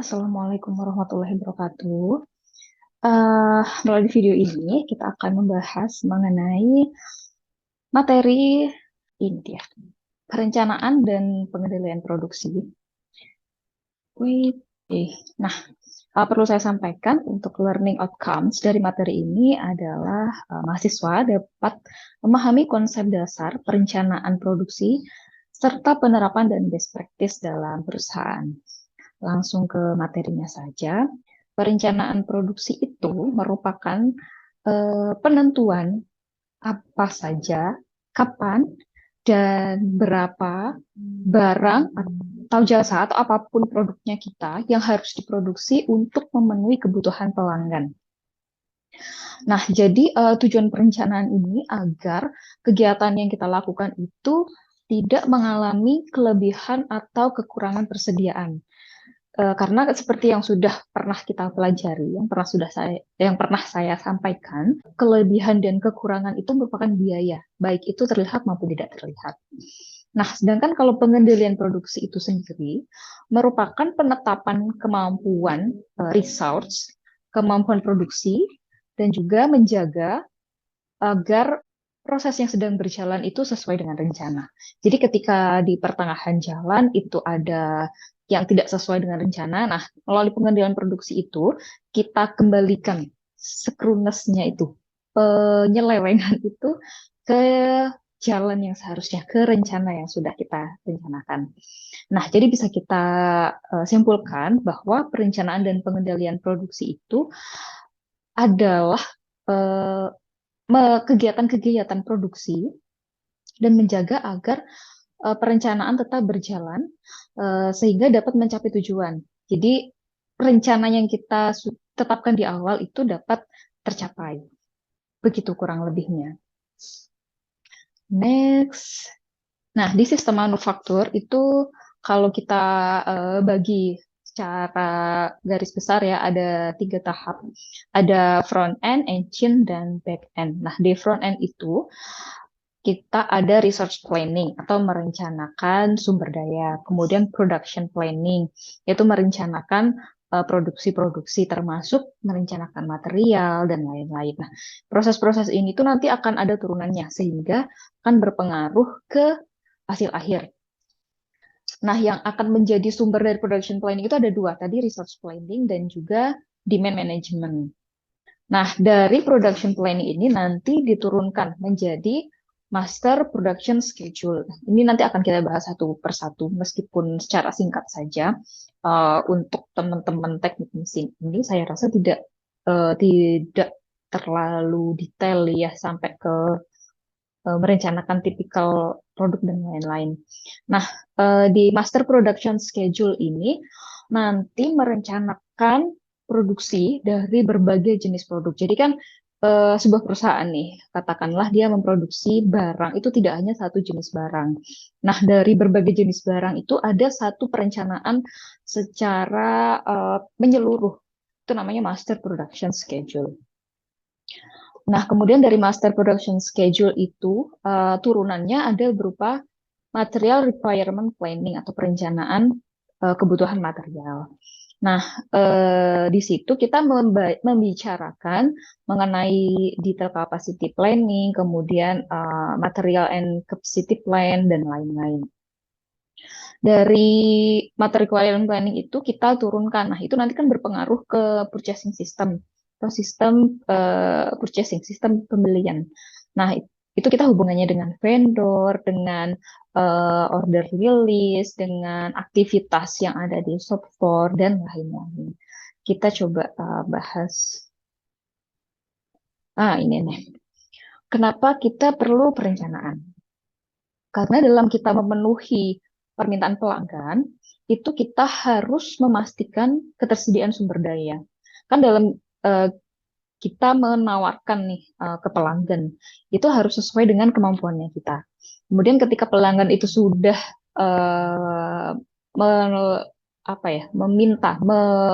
Assalamualaikum warahmatullahi wabarakatuh. Melalui video ini kita akan membahas mengenai materi ini dia, perencanaan dan pengendalian produksi. Wait, Nah, perlu saya sampaikan untuk learning outcomes dari materi ini adalah mahasiswa dapat memahami konsep dasar perencanaan produksi serta penerapan dan best practice dalam perusahaan. Langsung ke materinya saja. Perencanaan produksi itu merupakan penentuan apa saja, kapan, dan berapa barang atau jasa atau apapun produknya kita yang harus diproduksi untuk memenuhi kebutuhan pelanggan. Nah, jadi tujuan perencanaan ini agar kegiatan yang kita lakukan itu tidak mengalami kelebihan atau kekurangan persediaan. Karena seperti yang sudah pernah kita pelajari, yang pernah saya sampaikan, kelebihan dan kekurangan itu merupakan biaya, baik itu terlihat maupun tidak terlihat. Nah, sedangkan kalau pengendalian produksi itu sendiri merupakan penetapan kemampuan resource, kemampuan produksi, dan juga menjaga agar proses yang sedang berjalan itu sesuai dengan rencana. Jadi ketika di pertengahan jalan itu ada yang tidak sesuai dengan rencana, nah melalui pengendalian produksi itu kita kembalikan skrunesnya itu, penyelewengan itu ke jalan yang seharusnya, ke rencana yang sudah kita rencanakan. Nah, jadi bisa kita simpulkan bahwa perencanaan dan pengendalian produksi itu adalah eh, kegiatan-kegiatan produksi dan menjaga agar perencanaan tetap berjalan sehingga dapat mencapai tujuan. Jadi rencana yang kita tetapkan di awal itu dapat tercapai. Begitu kurang lebihnya. Next. Nah, di sistem manufaktur itu kalau kita bagi secara garis besar ya ada 3 tahap. Ada front end, engine, dan back end. Nah, di front end itu kita ada research planning atau merencanakan sumber daya, kemudian production planning, yaitu merencanakan produksi-produksi termasuk merencanakan material dan lain-lain. Nah, proses-proses ini tuh nanti akan ada turunannya sehingga akan berpengaruh ke hasil akhir. Nah, yang akan menjadi sumber dari production planning itu ada dua, tadi research planning dan juga demand management. Nah, dari production planning ini nanti diturunkan menjadi master production schedule. Ini nanti akan kita bahas satu persatu, meskipun secara singkat saja. Untuk teman-teman teknik mesin ini, saya rasa tidak terlalu detail ya sampai ke merencanakan tipikal produk dan lain-lain. Nah, di master production schedule ini nanti merencanakan produksi dari berbagai jenis produk. Jadi kan sebuah perusahaan nih, katakanlah dia memproduksi barang, itu tidak hanya satu jenis barang. Nah, dari berbagai jenis barang itu ada satu perencanaan secara menyeluruh. Itu namanya master production schedule. Nah, kemudian dari master production schedule itu turunannya ada berupa material requirement planning atau perencanaan kebutuhan material. Nah, di situ kita membicarakan mengenai detail capacity planning, kemudian material and capacity plan, dan lain-lain. Dari material requirement planning itu kita turunkan. Nah, itu nanti kan berpengaruh ke purchasing system atau sistem purchasing, sistem pembelian. Nah, itu kita hubungannya dengan vendor, dengan order release, dengan aktivitas yang ada di shop floor, dan lain-lain. Kita coba bahas. Ini nih. Kenapa kita perlu perencanaan? Karena dalam kita memenuhi permintaan pelanggan, itu kita harus memastikan ketersediaan sumber daya. Kan dalam eh, kita menawarkan nih ke pelanggan, itu harus sesuai dengan kemampuannya kita. Kemudian ketika pelanggan itu sudah eh, meminta,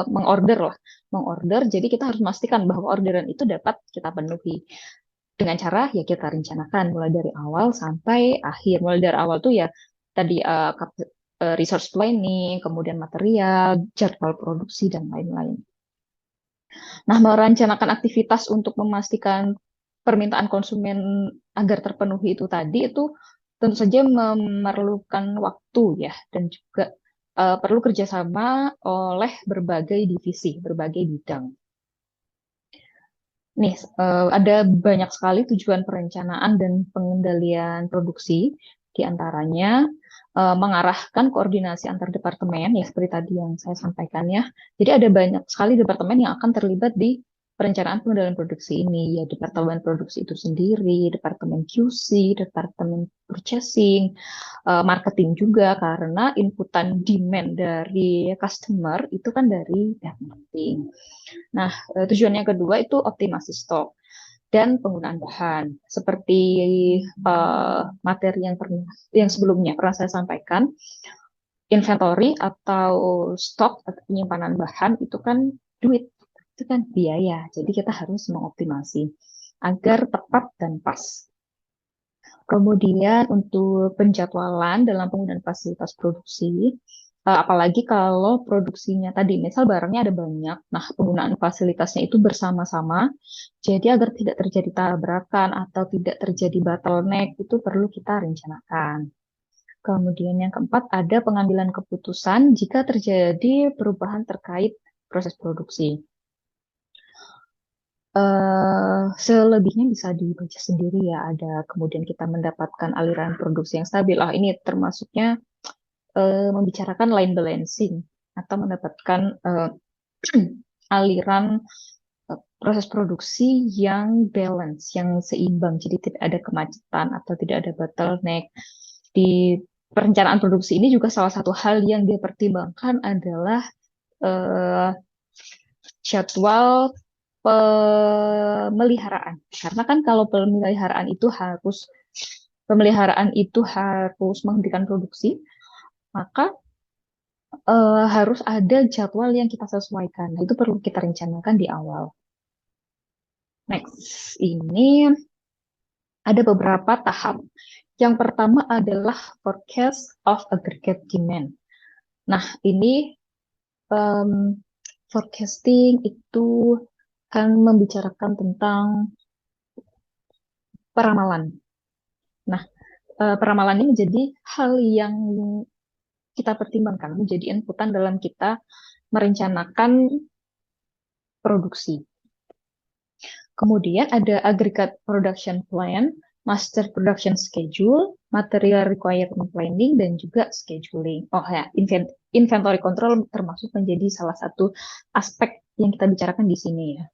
mengorder lah, mengorder, jadi kita harus memastikan bahwa orderan itu dapat kita penuhi dengan cara ya kita rencanakan mulai dari awal sampai akhir. Mulai dari awal tuh ya tadi resource planning, kemudian material, jadwal produksi, dan lain-lain. Nah, merencanakan aktivitas untuk memastikan permintaan konsumen agar terpenuhi itu tadi itu tentu saja memerlukan waktu ya dan juga perlu kerjasama oleh berbagai divisi, berbagai bidang. Nih, ada banyak sekali tujuan perencanaan dan pengendalian produksi, di antaranya mengarahkan koordinasi antar departemen, ya seperti tadi yang saya sampaikan ya. Jadi ada banyak sekali departemen yang akan terlibat di perencanaan pengendalian produksi ini, ya departemen produksi itu sendiri, departemen QC, departemen purchasing, marketing juga, karena inputan demand dari customer itu kan dari pihak marketing. Nah, tujuan yang kedua itu optimasi stok dan penggunaan bahan. Seperti materi yang sebelumnya pernah saya sampaikan, inventory atau stok atau penyimpanan bahan itu kan duit, itu kan biaya. Jadi kita harus mengoptimasi agar tepat dan pas. Kemudian untuk penjadwalan dalam penggunaan fasilitas produksi, apalagi kalau produksinya tadi, misal barangnya ada banyak, nah penggunaan fasilitasnya itu bersama-sama, jadi agar tidak terjadi tabrakan atau tidak terjadi bottleneck, itu perlu kita rencanakan. Kemudian yang keempat, ada pengambilan keputusan jika terjadi perubahan terkait proses produksi. Selebihnya bisa dibaca sendiri ya. Ada kemudian kita mendapatkan aliran produksi yang stabil. Ini termasuknya membicarakan line balancing atau mendapatkan aliran proses produksi yang balance, yang seimbang. Jadi tidak ada kemacetan atau tidak ada bottleneck. Di perencanaan produksi ini juga salah satu hal yang dia pertimbangkan adalah eh, jadwal pemeliharaan. Karena kan kalau pemeliharaan itu harus menghentikan produksi, maka harus ada jadwal yang kita sesuaikan. Nah, itu perlu kita rencanakan di awal. Next, ini ada beberapa tahap. Yang pertama adalah forecast of aggregate demand. Nah, ini forecasting itu kan membicarakan tentang peramalan. Nah, peramalan ini menjadi hal yang kita pertimbangkan, menjadi inputan dalam kita merencanakan produksi. Kemudian ada aggregate production plan, master production schedule, material requirement planning, dan juga scheduling. Oh ya, inventory control termasuk menjadi salah satu aspek yang kita bicarakan di sini ya.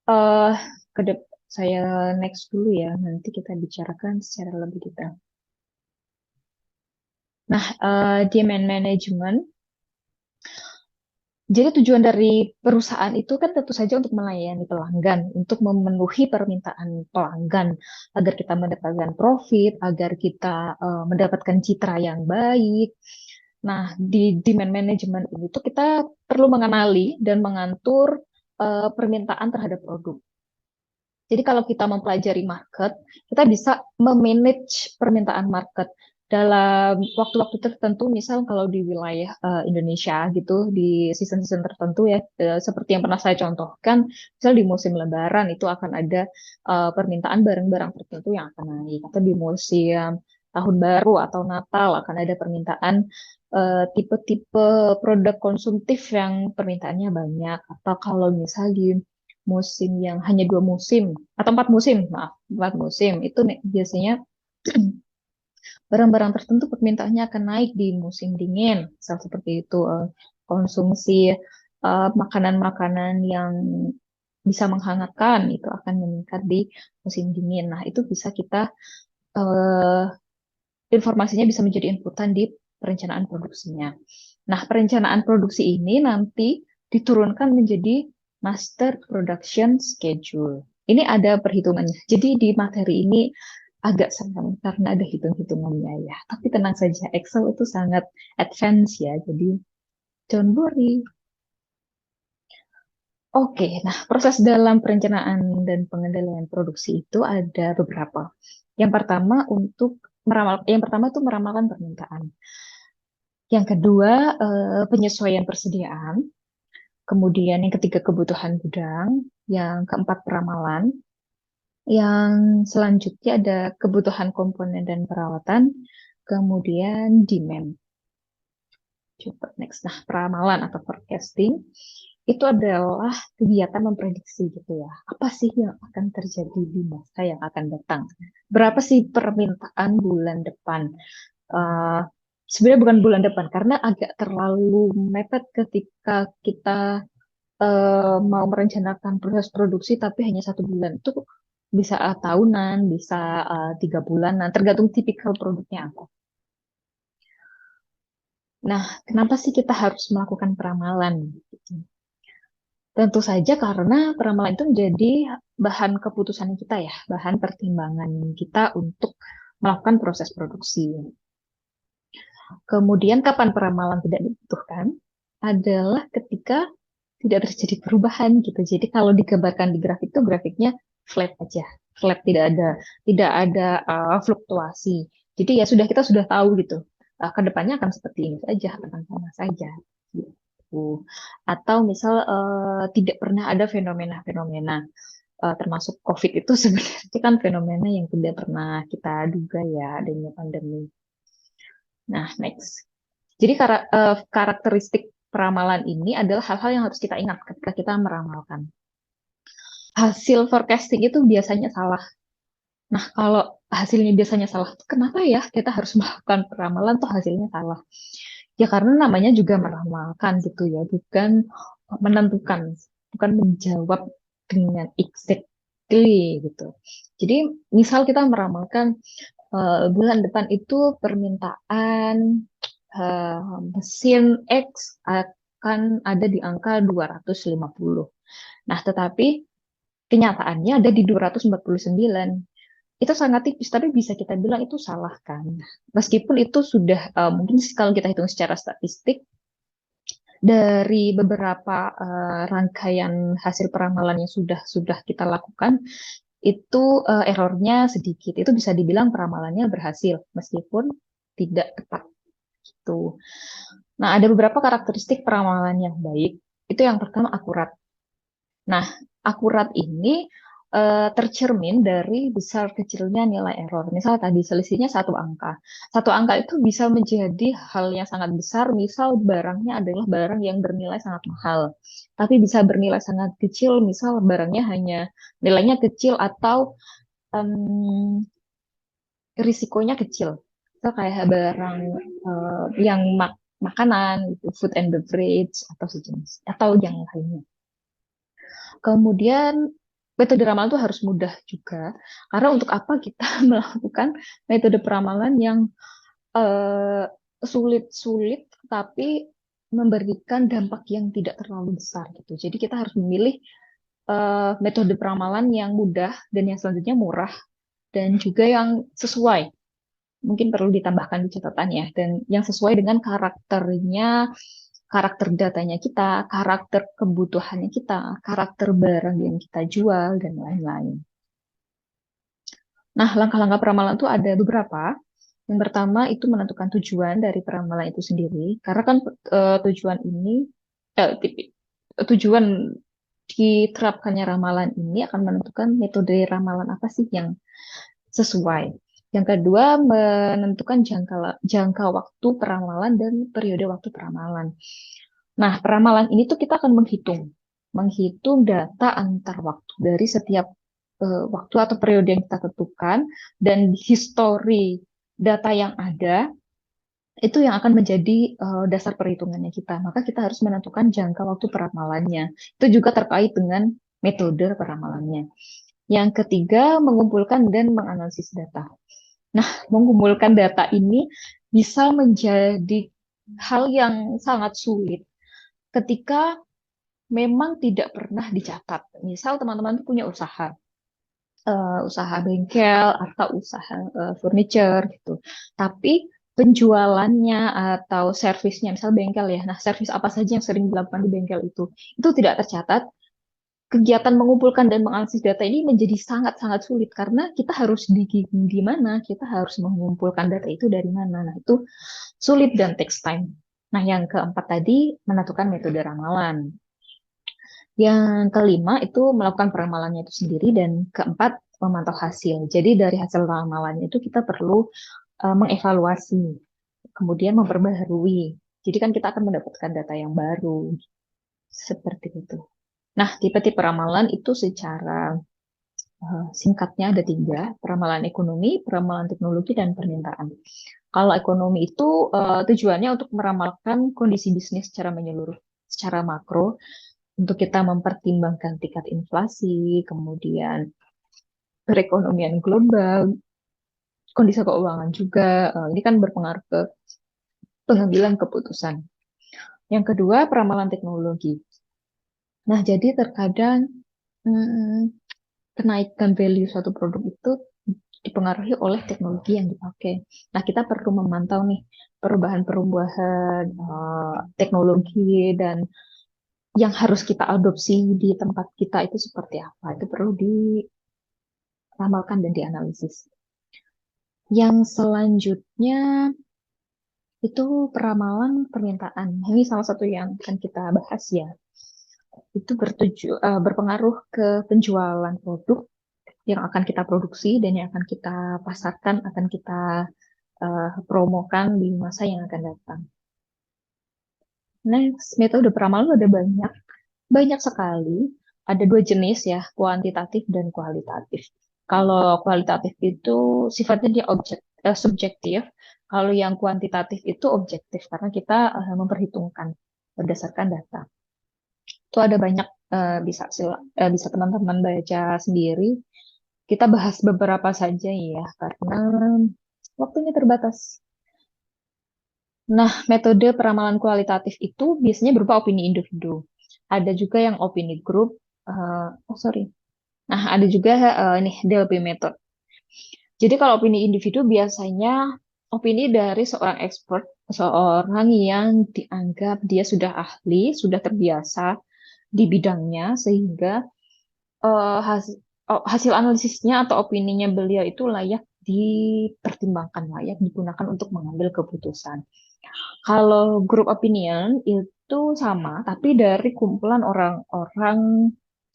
Uh, saya next dulu ya, nanti kita bicarakan secara lebih detail. Nah, demand management. Jadi tujuan dari perusahaan itu kan tentu saja untuk melayani pelanggan, untuk memenuhi permintaan pelanggan, agar kita mendapatkan profit, agar kita mendapatkan citra yang baik. Nah, di demand management ini tuh kita perlu mengenali dan mengatur permintaan terhadap produk. Jadi kalau kita mempelajari market, kita bisa memanage permintaan market dalam waktu-waktu tertentu, misal kalau di wilayah Indonesia gitu, di season-season tertentu ya, seperti yang pernah saya contohkan, misal di musim Lebaran itu akan ada permintaan barang-barang tertentu yang akan naik, atau di musim Tahun Baru atau Natal akan ada permintaan tipe-tipe produk konsumtif yang permintaannya banyak, atau kalau misal di musim yang hanya 2 musim atau 4 musim, maaf, 4 musim itu biasanya barang-barang tertentu permintaannya akan naik di musim dingin, misal seperti itu. Konsumsi makanan-makanan yang bisa menghangatkan itu akan meningkat di musim dingin. Nah, itu bisa kita eh, informasinya bisa menjadi inputan di perencanaan produksinya. Nah, perencanaan produksi ini nanti diturunkan menjadi master production schedule. Ini ada perhitungannya. Jadi di materi ini agak serem karena ada hitung-hitungannya ya. Tapi tenang saja, Excel itu sangat advance ya. Jadi don't worry. Oke, nah proses dalam perencanaan dan pengendalian produksi itu ada beberapa. Yang pertama itu meramalkan permintaan. Yang kedua, penyesuaian persediaan. Kemudian yang ketiga, kebutuhan gudang. Yang keempat, peramalan. Yang selanjutnya ada kebutuhan komponen dan perawatan. Kemudian demand. Coba next. Nah, peramalan atau forecasting itu adalah kegiatan memprediksi gitu ya. Apa sih yang akan terjadi di masa yang akan datang? Berapa sih permintaan bulan depan? Eh, Sebenarnya bukan bulan depan karena agak terlalu mepet ketika kita mau merencanakan proses produksi tapi hanya 1 bulan. Itu bisa tahunan, bisa 3 bulanan, tergantung tipikal produknya apa. Nah, kenapa sih kita harus melakukan peramalan? Gitu. Tentu saja karena peramalan itu menjadi bahan keputusan kita ya, bahan pertimbangan kita untuk melakukan proses produksi. Kemudian kapan peramalan tidak dibutuhkan? Adalah ketika tidak terjadi perubahan gitu. Jadi kalau digambarkan di grafik itu grafiknya flat aja, flat tidak ada fluktuasi. Jadi ya sudah kita sudah tahu gitu. Ke depannya akan seperti ini saja, akan sama saja. Gitu. Atau misal tidak pernah ada fenomena-fenomena termasuk COVID itu sebenarnya kan fenomena yang tidak pernah kita duga ya adanya pandemi. Nah, next. Jadi karakteristik peramalan ini adalah hal-hal yang harus kita ingat ketika kita meramalkan. Hasil forecasting itu biasanya salah. Nah, kalau hasilnya biasanya salah, kenapa ya kita harus melakukan peramalan tuh hasilnya salah? Ya karena namanya juga meramalkan gitu ya, bukan menentukan, bukan menjawab dengan exactly gitu. Jadi misal kita meramalkan bulan depan itu permintaan eh, mesin X akan ada di angka 250. Nah, tetapi kenyataannya ada di 249. Itu sangat tipis, tapi bisa kita bilang itu salah kan. Meskipun itu sudah mungkin kalau kita hitung secara statistik dari beberapa rangkaian hasil peramalan yang sudah kita lakukan itu errornya sedikit. Itu bisa dibilang peramalannya berhasil meskipun tidak tepat gitu. Nah, ada beberapa karakteristik peramalan yang baik. Itu yang pertama akurat. Nah, akurat ini tercermin dari besar kecilnya nilai error. Misal tadi selisihnya 1 angka. 1 angka itu bisa menjadi hal yang sangat besar. Misal barangnya adalah barang yang bernilai sangat mahal. Tapi bisa bernilai sangat kecil. Misal barangnya hanya nilainya kecil atau em, risikonya kecil. Itu kayak barang yang makanan, gitu, food and beverage atau sejenis atau yang lainnya. Kemudian metode ramalan itu harus mudah juga, karena untuk apa kita melakukan metode peramalan yang eh, sulit-sulit tapi memberikan dampak yang tidak terlalu besar gitu. Jadi kita harus memilih metode peramalan yang mudah dan yang selanjutnya murah dan juga yang sesuai. Mungkin perlu ditambahkan di catatan ya, dan yang sesuai dengan karakternya, karakter datanya kita, karakter kebutuhannya kita, karakter barang yang kita jual, dan lain-lain. Nah, langkah-langkah peramalan itu ada beberapa. Yang pertama itu menentukan tujuan dari peramalan itu sendiri, karena kan tujuan ini, tujuan diterapkannya ramalan ini akan menentukan metode ramalan apa sih yang sesuai. Yang kedua, menentukan jangka waktu peramalan dan periode waktu peramalan. Nah, peramalan ini tuh kita akan menghitung data antar waktu dari setiap waktu atau periode yang kita tentukan dan histori data yang ada itu yang akan menjadi dasar perhitungannya kita. Maka kita harus menentukan jangka waktu peramalannya. Itu juga terkait dengan metode peramalannya. Yang ketiga, mengumpulkan dan menganalisis data. Nah, mengumpulkan data ini bisa menjadi hal yang sangat sulit ketika memang tidak pernah dicatat. Misal teman-teman punya usaha bengkel atau usaha furniture gitu. Tapi penjualannya atau servisnya, misal bengkel ya. Nah, servis apa saja yang sering dilakukan di bengkel itu tidak tercatat. kegiatan mengumpulkan dan menganalisis data ini menjadi sangat-sangat sulit karena kita harus di mana, kita harus mengumpulkan data itu dari mana. Nah, itu sulit dan takes time. Nah, yang keempat tadi menentukan metode ramalan. Yang kelima itu melakukan peramalannya itu sendiri dan keempat memantau hasil. Jadi dari hasil ramalannya itu kita perlu mengevaluasi, kemudian memperbaharui. Jadi kan kita akan mendapatkan data yang baru seperti itu. Nah, tipe-tipe ramalan itu secara singkatnya ada tiga: peramalan ekonomi, peramalan teknologi, dan permintaan. Kalau ekonomi itu tujuannya untuk meramalkan kondisi bisnis secara menyeluruh, secara makro, untuk kita mempertimbangkan tingkat inflasi, kemudian perekonomian global, kondisi keuangan juga. Ini kan berpengaruh ke pengambilan keputusan. Yang kedua, peramalan teknologi. Nah, jadi terkadang hmm, kenaikan value suatu produk itu dipengaruhi oleh teknologi yang dipakai. Nah, kita perlu memantau nih perubahan-perubahan teknologi dan yang harus kita adopsi di tempat kita itu seperti apa. Itu perlu diramalkan dan dianalisis. Yang selanjutnya itu peramalan permintaan. Ini salah satu yang akan kita bahas ya. Itu berpengaruh ke penjualan produk yang akan kita produksi dan yang akan kita pasarkan, akan kita promokan di masa yang akan datang. Next, metode peramalan ada banyak, banyak sekali. Ada dua jenis ya, kuantitatif dan kualitatif. Kalau kualitatif itu sifatnya dia subjektif. Kalau yang kuantitatif itu objektif karena kita memperhitungkan berdasarkan data. Itu ada banyak bisa teman-teman baca sendiri. Kita bahas beberapa saja ya karena waktunya terbatas. Nah, metode peramalan kualitatif itu biasanya berupa opini individu. Ada juga yang opini grup. Oh, sorry. Nah, ada juga ini DLP method. Jadi kalau opini individu biasanya opini dari seorang expert, seorang yang dianggap dia sudah ahli, sudah terbiasa di bidangnya, sehingga hasil analisisnya atau opininya beliau itu layak dipertimbangkan, layak digunakan untuk mengambil keputusan. Kalau group opinion itu sama, tapi dari kumpulan orang-orang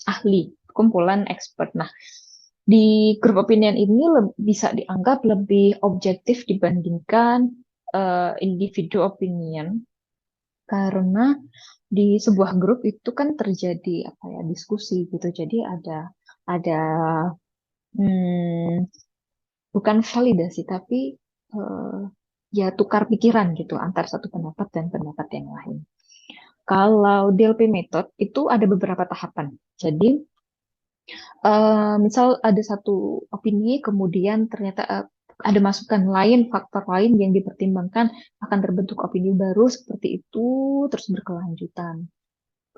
ahli, kumpulan expert. Nah, di group opinion ini bisa dianggap lebih objektif dibandingkan individu opinion, karena di sebuah grup itu kan terjadi apa ya diskusi gitu. Jadi ada hmm, bukan validasi tapi eh, ya tukar pikiran gitu antar satu pendapat dan pendapat yang lain. Kalau DLP method itu ada beberapa tahapan. Jadi misal ada satu opini, kemudian ternyata ada masukan lain, faktor lain yang dipertimbangkan akan terbentuk opini baru seperti itu terus berkelanjutan.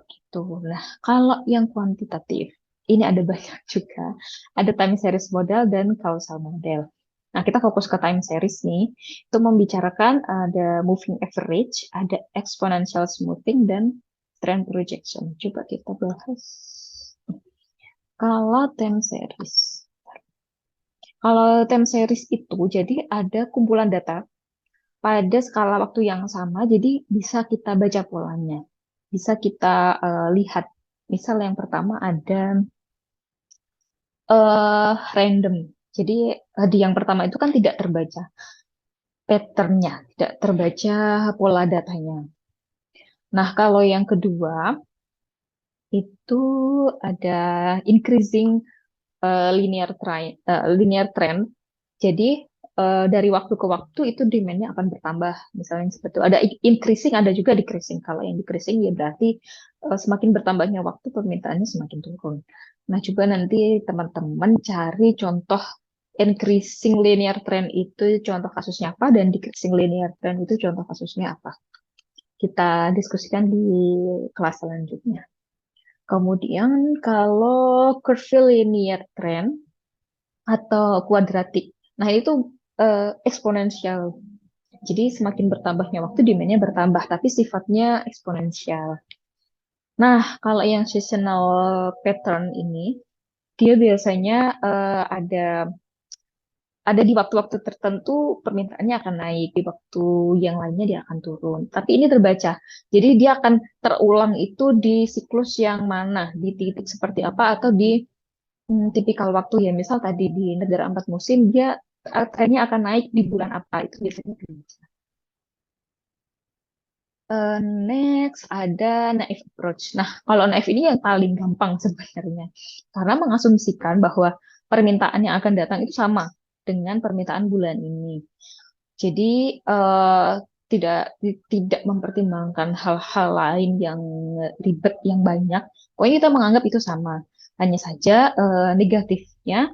Gitu. Nah, kalau yang kuantitatif, ini ada banyak juga. Ada time series model dan causal model. Nah, kita fokus ke time series nih. Itu membicarakan ada moving average, ada exponential smoothing, dan trend projection. Coba kita bahas. Kalau time series. Kalau time series itu jadi ada kumpulan data pada skala waktu yang sama, jadi bisa kita baca polanya. Bisa kita lihat. Misal yang pertama ada random. Jadi di yang pertama itu kan tidak terbaca patternnya, tidak terbaca pola datanya. Nah, kalau yang kedua itu ada increasing linear trend. Jadi dari waktu ke waktu itu demand-nya akan bertambah. Misalnya seperti itu. Ada increasing, ada juga decreasing. Kalau yang decreasing ya berarti semakin bertambahnya waktu permintaannya semakin turun. Nah, coba nanti teman-teman cari contoh increasing linear trend itu contoh kasusnya apa dan decreasing linear trend itu contoh kasusnya apa. Kita diskusikan di kelas selanjutnya. Kemudian kalau curvilinear trend atau kuadratik. Nah, itu eksponensial. Jadi semakin bertambahnya waktu, demand-nya bertambah, tapi sifatnya eksponensial. Nah, kalau yang seasonal pattern ini, dia biasanya ada di waktu-waktu tertentu permintaannya akan naik, di waktu yang lainnya dia akan turun. Tapi ini terbaca. Jadi dia akan terulang itu di siklus yang mana, di titik seperti apa, atau di tipikal waktu ya. Misal tadi di negara empat musim, dia trennya akan naik di bulan apa, itu biasanya terbaca. Next ada naif approach. Nah, kalau naif ini yang paling gampang sebenarnya. Karena mengasumsikan bahwa permintaan yang akan datang itu sama dengan permintaan bulan ini. Jadi eh, tidak mempertimbangkan hal-hal lain yang ribet yang banyak. Pokoknya kita menganggap itu sama. Hanya saja negatifnya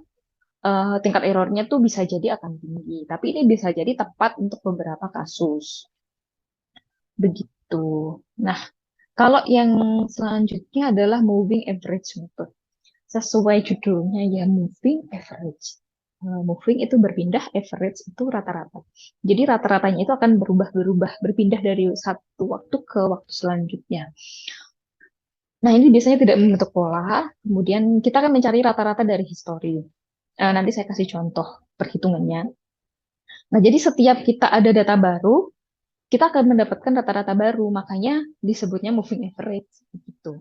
tingkat errornya tuh bisa jadi akan tinggi. Tapi ini bisa jadi tepat untuk beberapa kasus. Begitu. Nah, kalau yang selanjutnya adalah moving average method. Sesuai judulnya ya moving average. Moving itu berpindah, average itu rata-rata. Jadi rata-ratanya itu akan berubah-berubah, berpindah dari satu waktu ke waktu selanjutnya. Nah, ini biasanya tidak membentuk pola. Kemudian kita akan mencari rata-rata dari histori. Nanti saya kasih contoh perhitungannya. Nah, jadi setiap kita ada data baru, kita akan mendapatkan rata-rata baru. Makanya disebutnya moving average. Gitu.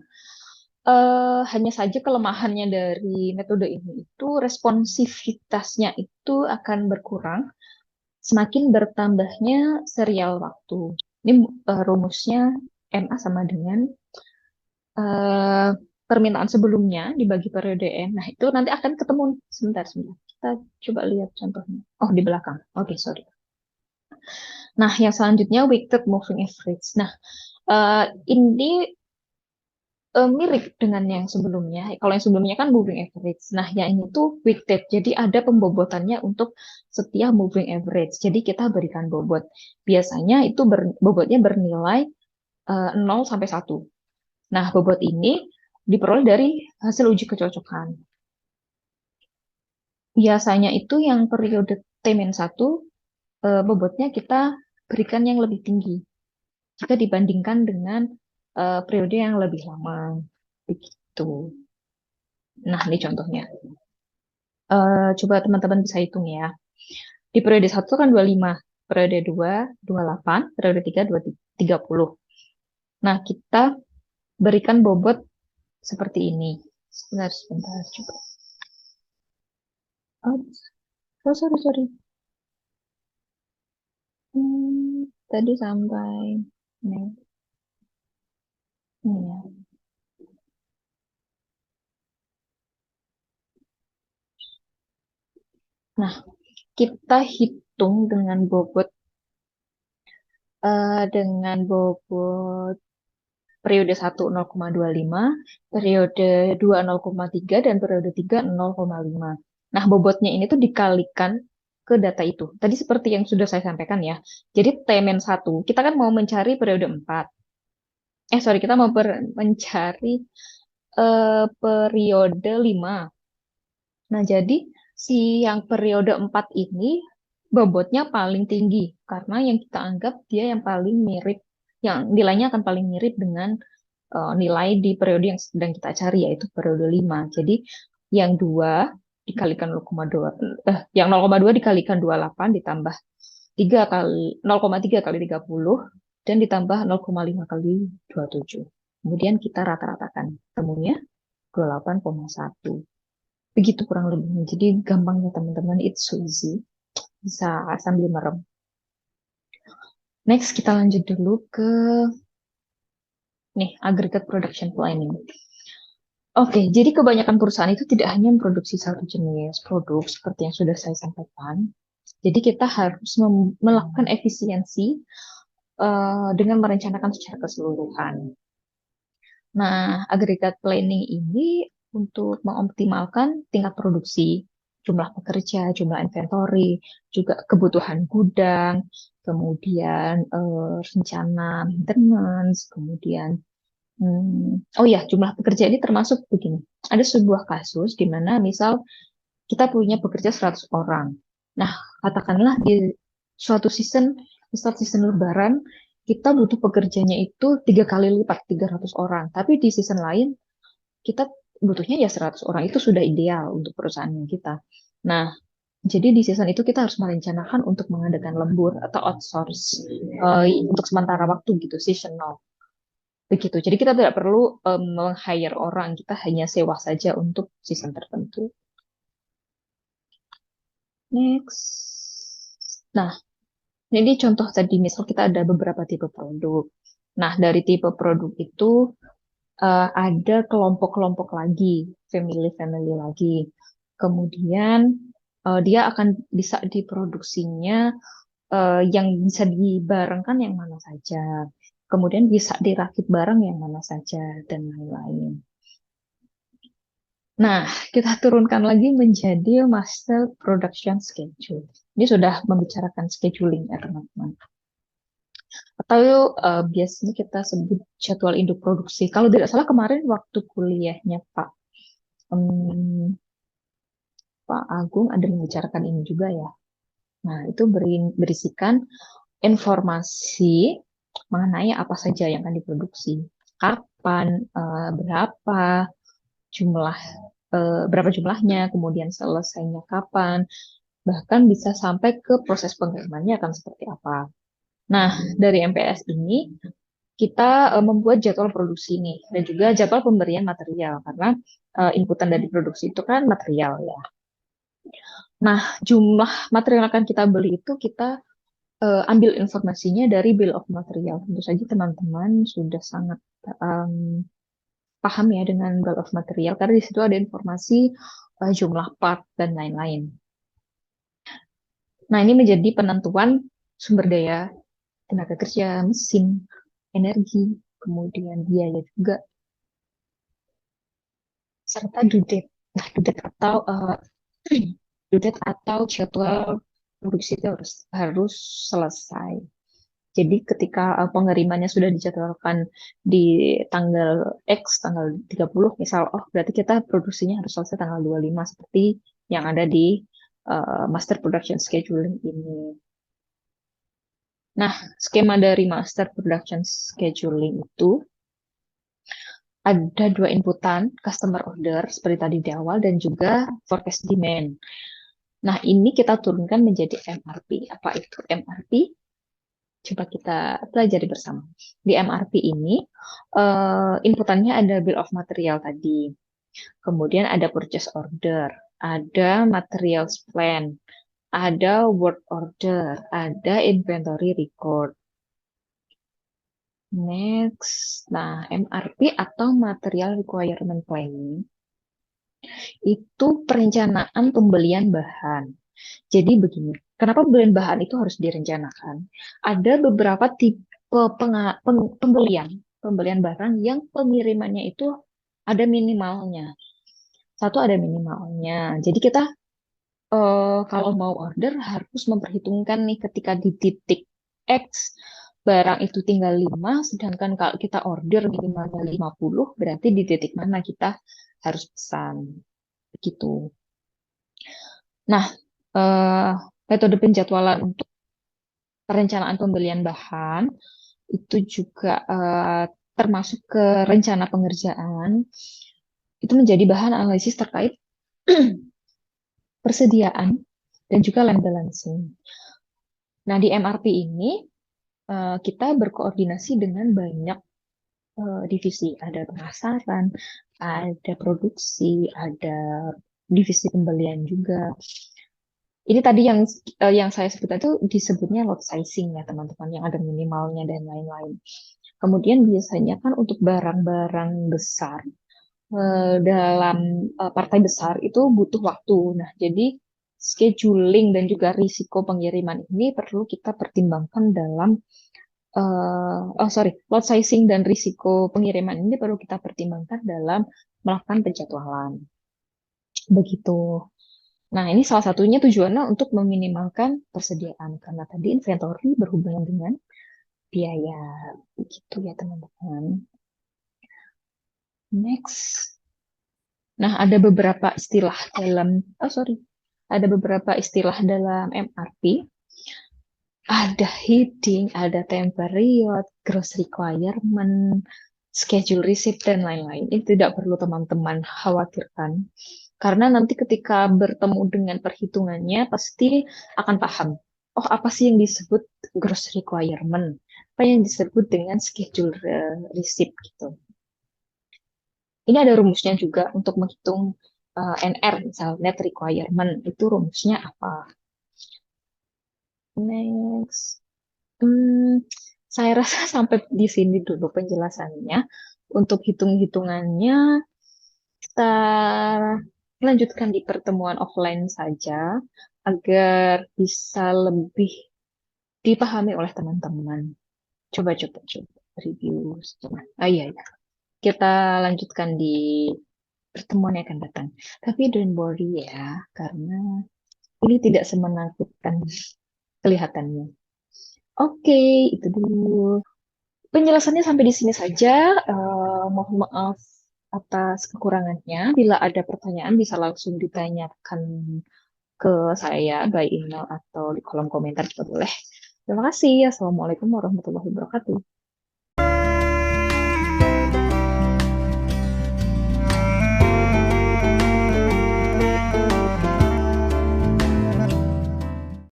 Hanya saja kelemahannya dari metode ini itu responsivitasnya itu akan berkurang semakin bertambahnya serial waktu. Ini rumusnya MA sama dengan eh, permintaan sebelumnya dibagi periode N. Nah, itu nanti akan ketemu sebentar sebentar. Kita coba lihat contohnya. Oh, di belakang. Oke, sorry. Nah, yang selanjutnya weighted moving average. Nah, ini mirip dengan yang sebelumnya. Kalau yang sebelumnya kan moving average. Nah, yang ini tuh weighted. Jadi ada pembobotannya untuk setiap moving average. Jadi kita berikan bobot. Biasanya itu bobotnya bernilai 0 sampai 1. Nah, bobot ini diperoleh dari hasil uji kecocokan. Biasanya itu yang periode T-1 bobotnya kita berikan yang lebih tinggi jika dibandingkan dengan periode yang lebih lama. Begitu. Nah, ini contohnya. Coba teman-teman bisa hitung ya. Di periode 1 kan 25, periode 2, 28, periode 3, 30. Nah, kita berikan bobot seperti ini. Sebentar, sebentar, coba. Oh, sorry, sorry. Tadi sampai nih, ini ya. Nah, kita hitung dengan bobot periode 1 0,25, periode 2 0,3, dan periode 3 0,5. Nah, bobotnya ini tuh dikalikan ke data itu. Tadi seperti yang sudah saya sampaikan ya. Jadi T-1, kita kan mau mencari periode 4. Sorry, kita mau mencari periode 5. Nah, jadi si yang periode 4 ini bobotnya paling tinggi karena yang kita anggap dia yang paling mirip, yang nilainya akan paling mirip dengan nilai di periode yang sedang kita cari yaitu periode 5. Jadi yang 2 dikalikan 0,2 yang 0,2 dikalikan 28 ditambah 3 kali 0,3 kali 30 dan ditambah 0,5 kali 27. Kemudian kita rata-ratakan. Temunya 28,1. Begitu kurang lebihnya. Jadi gampangnya teman-teman, it's so easy. Bisa sambil merem. Next, kita lanjut dulu ke nih, aggregate production planning. Oke, jadi kebanyakan perusahaan itu tidak hanya memproduksi satu jenis produk seperti yang sudah saya sampaikan. Jadi kita harus melakukan efisiensi dengan merencanakan secara keseluruhan. Nah, aggregate planning ini untuk mengoptimalkan tingkat produksi, jumlah pekerja, jumlah inventory, juga kebutuhan gudang, kemudian rencana maintenance, kemudian oh ya, jumlah pekerja ini termasuk begini. Ada sebuah kasus di mana misal kita punya pekerja 100 orang. Nah, katakanlah di suatu season, misal season Lebaran, kita butuh pekerjanya itu 3 kali lipat, 300 orang. Tapi di season lain, kita butuhnya ya 100 orang. Itu sudah ideal untuk perusahaan kita. Nah, jadi di season itu kita harus merencanakan untuk mengadakan lembur atau outsource untuk sementara waktu gitu, seasonal. Begitu. Jadi kita tidak perlu meng-hire orang, kita hanya sewa saja untuk season tertentu. Next. Nah, jadi contoh tadi, misal kita ada beberapa tipe produk. Nah, dari tipe produk itu ada kelompok-kelompok lagi, family-family lagi. Kemudian dia akan bisa diproduksinya yang bisa dibarengkan yang mana saja. Kemudian bisa dirakit bareng yang mana saja, dan lain-lain. Nah, kita turunkan lagi menjadi master production schedule. Ini sudah membicarakan scheduling ya, teman-teman. Atau biasanya kita sebut jadwal induk produksi. Kalau tidak salah kemarin waktu kuliahnya Pak Agung ada membicarakan ini juga ya. Nah, itu berisikan informasi mengenai apa saja yang akan diproduksi, kapan, berapa jumlah, berapa jumlahnya, kemudian selesainya kapan, bahkan bisa sampai ke proses pengirimannya akan seperti apa. Nah, dari MPS ini kita membuat jadwal produksi nih dan juga jadwal pemberian material karena inputan dari produksi itu kan material ya. Nah, jumlah material yang akan kita beli itu kita ambil informasinya dari bill of material. Tentu saja teman-teman sudah sangat paham ya dengan bill of material karena di situ ada informasi jumlah part dan lain-lain. Nah, ini menjadi penentuan sumber daya tenaga kerja, mesin, energi, kemudian biaya juga, serta due date. Nah, due date atau jadwal produksi itu harus selesai. Jadi ketika pengirimannya sudah dijadwalkan di tanggal X, tanggal 30, misal, oh berarti kita produksinya harus selesai tanggal 25, seperti yang ada di Master Production Scheduling ini. Nah, skema dari Master Production Scheduling itu ada dua inputan, customer order, seperti tadi di awal, dan juga forecast demand. Nah, ini kita turunkan menjadi MRP. Apa itu MRP? Coba kita pelajari bersama. Di MRP ini, inputannya ada bill of material tadi. Kemudian ada purchase order, ada materials plan, ada work order, ada inventory record. Next, nah MRP atau Material Requirement Planning itu perencanaan pembelian bahan. Jadi begini, kenapa pembelian bahan itu harus direncanakan? Ada beberapa tipe pembelian barang yang pengirimannya itu ada minimalnya. Satu ada minimalnya. Jadi kita kalau mau order harus memperhitungkan nih ketika di titik X barang itu tinggal 5, sedangkan kalau kita order minimalnya 50, berarti di titik mana kita harus pesan. Begitu. Nah, eh, metode penjadwalan untuk perencanaan pembelian bahan itu juga termasuk ke rencana pengerjaan. Itu menjadi bahan analisis terkait persediaan dan juga land balancing. Nah, di MRP ini kita berkoordinasi dengan banyak divisi. Ada pemasaran, ada produksi, ada divisi pembelian juga. Ini tadi yang saya sebutkan itu disebutnya lot sizing ya teman-teman, yang ada minimalnya dan lain-lain. Kemudian biasanya kan untuk barang-barang besar dalam partai besar itu butuh waktu. Nah, jadi scheduling dan juga risiko pengiriman ini perlu kita pertimbangkan dalam lot sizing dan risiko pengiriman ini perlu kita pertimbangkan dalam melakukan penjadwalan. Begitu. Nah, ini salah satunya tujuannya untuk meminimalkan persediaan karena tadi inventory berhubungan dengan biaya. Begitu ya, teman-teman. Next. Nah, ada beberapa istilah ada beberapa istilah dalam MRP. Ada heading, ada time period, gross requirement, schedule receipt, dan lain-lain. Ini tidak perlu teman-teman khawatirkan. Karena nanti ketika bertemu dengan perhitungannya, pasti akan paham. Oh, apa sih yang disebut gross requirement? Apa yang disebut dengan schedule receipt gitu. Ini ada rumusnya juga untuk menghitung NR, misal net requirement. Itu rumusnya apa? Next. Hmm, saya rasa sampai di sini dulu penjelasannya. Untuk hitung-hitungannya, kita lanjutkan di pertemuan offline saja agar bisa lebih dipahami oleh teman-teman. Coba review. Ah iya, iya. Kita lanjutkan di pertemuan yang akan datang. Tapi don't worry ya, karena ini tidak semenakutkan kelihatannya. Oke, itu dulu. Penjelasannya sampai di sini saja. Mohon maaf atas kekurangannya. Bila ada pertanyaan bisa langsung ditanyakan ke saya by email atau di kolom komentar juga boleh. Terima kasih. Assalamualaikum warahmatullahi wabarakatuh.